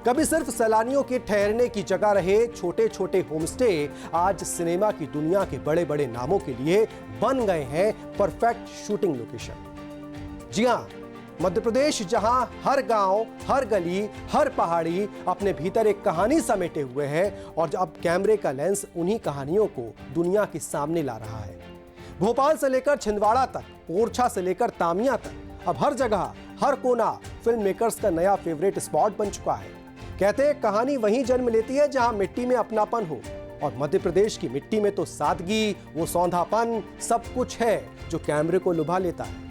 कभी सिर्फ सैलानियों के ठहरने की जगह रहे छोटे छोटे होमस्टे आज सिनेमा की दुनिया के बड़े बड़े नामों के लिए बन गए हैं परफेक्ट शूटिंग लोकेशन। जी हां, मध्य प्रदेश जहां हर गांव, हर गली, हर पहाड़ी अपने भीतर एक कहानी समेटे हुए है और अब कैमरे का लेंस उन्हीं कहानियों को दुनिया के सामने ला रहा है। भोपाल से लेकर छिंदवाड़ा तक, ओरछा से लेकर तामिया तक, अब हर जगह, हर कोना फिल्म मेकर्स का नया फेवरेट स्पॉट बन चुका है। कहते हैं कहानी वहीं जन्म लेती है जहां मिट्टी में अपनापन हो, और मध्य प्रदेश की मिट्टी में तो सादगी, वो सौंधापन सब कुछ है जो कैमरे को लुभा लेता है।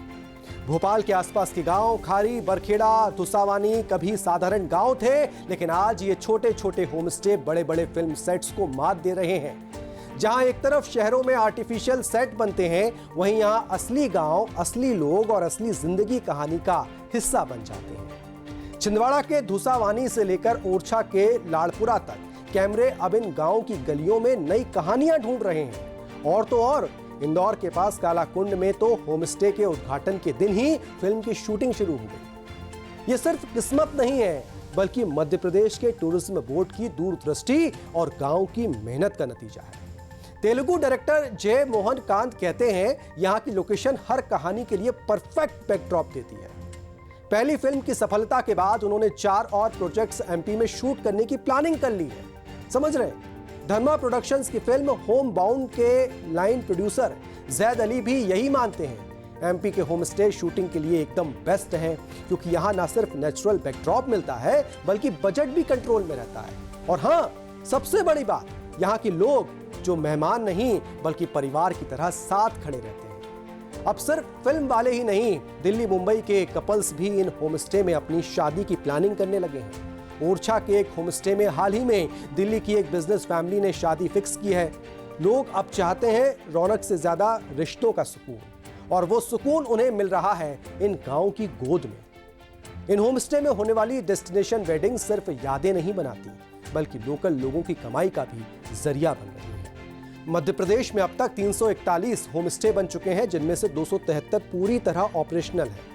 भोपाल के आसपास के गांव खारी, बरखेड़ा, धुसावानी कभी साधारण गांव थे, लेकिन आज ये छोटे छोटे होमस्टे बड़े बड़े फिल्म सेट्स को मात दे रहे हैं। जहां एक तरफ शहरों में आर्टिफिशियल सेट बनते हैं, वहीं यहां असली गांव, असली लोग और असली जिंदगी कहानी का हिस्सा बन जाते हैं। छिंदवाड़ा के धुसावानी से लेकर ओरछा के लाड़पुरा तक कैमरे अब इन गांव की गलियों में नई कहानियां ढूंढ रहे हैं। और तो और इंदौर के पास कालाकुंड में तो होमस्टे के उद्घाटन के दिन ही फिल्म की शूटिंग शुरू हो गई। ये सिर्फ किस्मत नहीं है, बल्कि मध्य प्रदेश के टूरिज्म बोर्ड की दूरदृष्टि और गांव की मेहनत का नतीजा है। तेलुगु डायरेक्टर जय मोहन कांत कहते हैं, यहाँ की लोकेशन हर कहानी के लिए परफेक्ट बैकड्रॉप देती है। पहली फिल्म की सफलता के बाद उन्होंने 4 और प्रोजेक्ट्स एमपी में शूट करने की प्लानिंग कर ली है। समझ रहे? धर्मा प्रोडक्शंस की फिल्म होम बाउंड के लाइन प्रोड्यूसर जैद अली भी यही मानते हैं। एमपी के होमस्टे शूटिंग के लिए एकदम बेस्ट है, क्योंकि यहाँ ना सिर्फ नेचुरल बैकड्रॉप मिलता है, बल्कि बजट भी कंट्रोल में रहता है। और हाँ, सबसे बड़ी बात, यहाँ के लोग जो मेहमान नहीं बल्कि परिवार की तरह साथ खड़े रहते हैं। अब सिर्फ फिल्म वाले ही नहीं, दिल्ली मुंबई के कपल्स भी इन होमस्टे में अपनी शादी की प्लानिंग करने लगे हैं। ओरछा के एक होमस्टे में हाल ही में दिल्ली की एक बिजनेस फैमिली ने शादी फिक्स की है। लोग अब चाहते हैं रौनक से ज्यादा रिश्तों का सुकून, और वो सुकून उन्हें मिल रहा है इन गांव की गोद में। इन होमस्टे में होने वाली डेस्टिनेशन वेडिंग सिर्फ यादें नहीं बनाती, बल्कि लोकल लोगों की कमाई का भी जरिया बन रही है। मध्य प्रदेश में अब तक 341 होमस्टे बन चुके हैं, जिनमें से 273 पूरी तरह ऑपरेशनल है।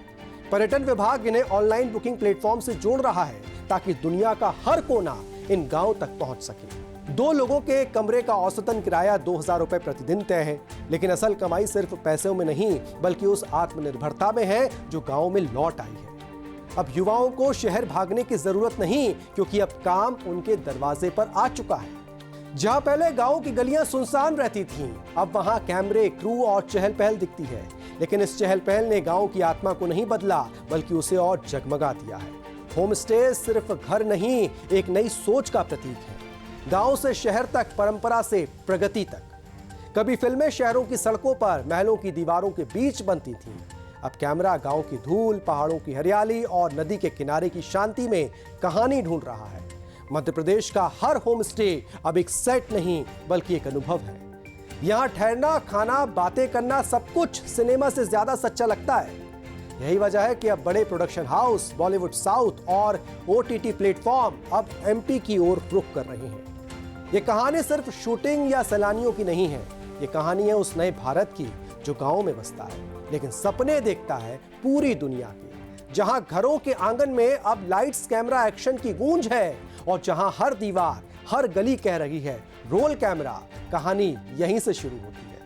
पर्यटन विभाग इन्हें ऑनलाइन बुकिंग प्लेटफॉर्म से जोड़ रहा है, ताकि दुनिया का हर कोना इन गांव तक पहुंच सके। 2 लोगों के कमरे का औसतन किराया 2000 रुपए प्रतिदिन तय है, लेकिन असल कमाई सिर्फ पैसों में नहीं, बल्कि उस आत्मनिर्भरता में है जो गांव में लौट आई है। अब युवाओं को शहर भागने की जरूरत नहीं, क्योंकि अब काम उनके दरवाजे पर आ चुका है। जहां पहले गांव की गलियां सुनसान रहती थीं, अब वहां कैमरे, क्रू और चहल पहल दिखती है। लेकिन इस चहल पहल ने गांव की आत्मा को नहीं बदला, बल्कि उसे और जगमगा दिया है। होमस्टे सिर्फ घर नहीं, एक नई सोच का प्रतीक है। गांव से शहर तक, परंपरा से प्रगति तक। कभी फिल्में शहरों की सड़कों पर, महलों की दीवारों के बीच बनती थीं। अब कैमरा गांव की धूल, पहाड़ों की हरियाली और नदी के किनारे की शांति में कहानी ढूंढ रहा है। मध्य प्रदेश का हर होमस्टे अब एक सेट नहीं, बल्कि एक अनुभव है। यहाँ ठहरना, खाना, बातें करना सब कुछ सिनेमा से ज्यादा सच्चा लगता है। यही वजह है कि अब बड़े प्रोडक्शन हाउस, बॉलीवुड, साउथ और ओटीटी प्लेटफॉर्म अब एमपी की ओर रुख कर रहे हैं। ये कहानी सिर्फ शूटिंग या सैलानियों की नहीं है, ये कहानी है उस नए भारत की जो गांव में बसता है, लेकिन सपने देखता है पूरी दुनिया के। जहां घरों के आंगन में अब लाइट्स, कैमरा, एक्शन की गूंज है, और जहां हर दीवार, हर गली कह रही है रोल कैमरा। कहानी यहीं से शुरू होती है।